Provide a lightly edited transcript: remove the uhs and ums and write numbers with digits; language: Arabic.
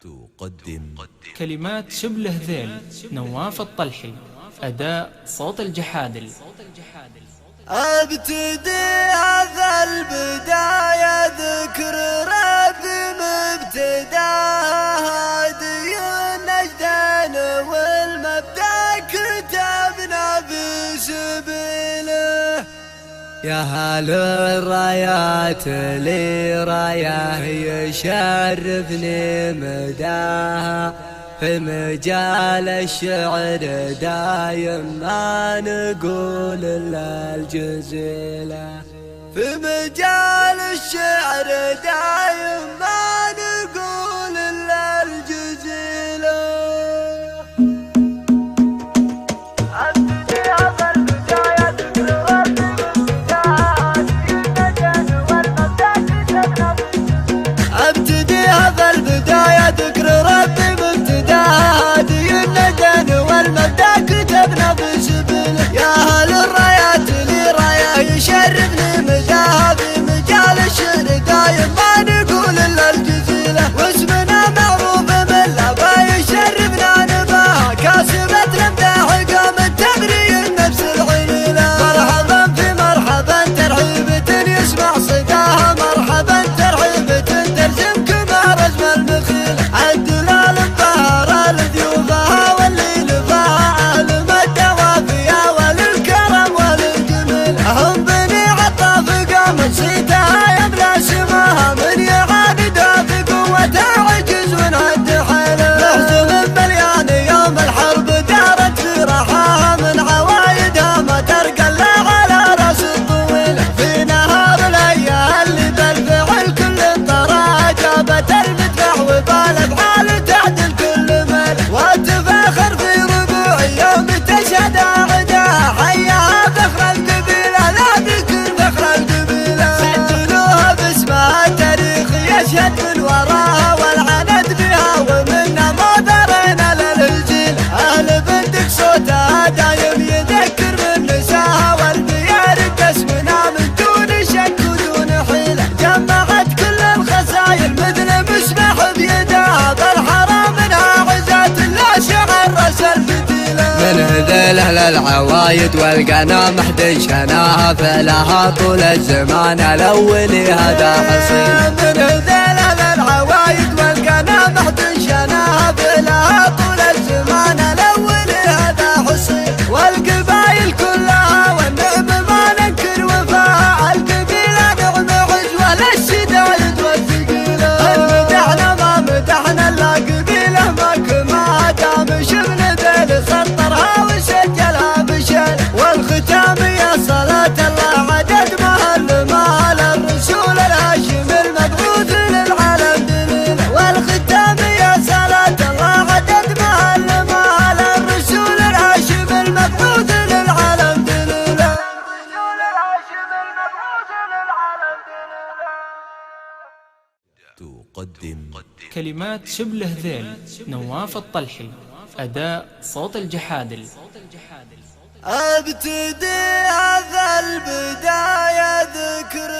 تقدم كلمات شبل هذيل نواف الطلحي، أداء صوت الجحادل. ابتدي هذا البداية ذكر ربي مبتداها هادي النجدين والمبدأ كتبنا بسبيله. يا هل الرايات لي رايه يشرفني مداها، في مجال الشعر دايم ما نقول إلا الجزيلة. في مجال الشعر دايم ما نقول إلا الجزيلة. ابتدي هذا البداية ذكر ربي هادي الندن والمبدأ كتبنا بسبيله. يا هل الرايات لي رايه يشرفني مداها، في مجال الشعر دايم ما نقول الا الجزيلة. واسمنا معروف من لبا يشرفنا نباها، كاسبة الامداح قام التبرير نفس العليلة. مرحبا في مرحبا ترحيبة يسمع صداها، مرحبا ترحيبة ترسم كما رسم المخيل. عالدلال مبهر لضيوفها واللي لفاها عالم الدوافية وللكرم وللجميل. هم بني عطاف قامت صيتها يملا سماها، من يعاندها بقوتها عجز ونهد حيله. محزن مليان يوم الحرب دارت في رحاها، من عوايدها ما ترقى الا على راس الطويل. في نهار الليالي بالفعل كل طرا جابت المدفع وبال بحال تعدل كل مال. وتفاخر في ربوع يوم تشهد اعداها، حياها فخر القبيله لا ذكر فخر القبيله. سجلوها باسمها التاريخ يشهد من وراها، والعند بها ومنا ما درينا للجيل. اهل بندق صوتها دايم يذكر من نساها، والبيار اسمنا من دون شك ودون حيله. جمعت كل الخسايل مثل مسمح بيدها، بالحرام منها عزات لا شعر راس الفتيله. من هذيل اهل العوايد والقنا محدشناها، فلها طول الزمان الاولي هذا حصيل. من هذيل اهل العوايد والقنا محدشناها، فلها طول الزمان الاولي هذا حصيل. والقبايل كلها والنعم ما ننكر وفاها، القبيله نعم عزوه للشدايد والثقيله. مدحنا ما مدحنا الا قبيله ما دام شبل ذيل سطرها وسجلها بشل. والختام يا صلاة الله عدد مهل الرسول الهاشم المبعوث للعالم دليل. والختام يا صلاة الله عدد مهل الرسول الهاشم المبعوث للعالم دليل. تقدم كلمات شبل هذيل نواف الطلحي، أداء صوت الجحادل. ابتدي هذا البداية ذكر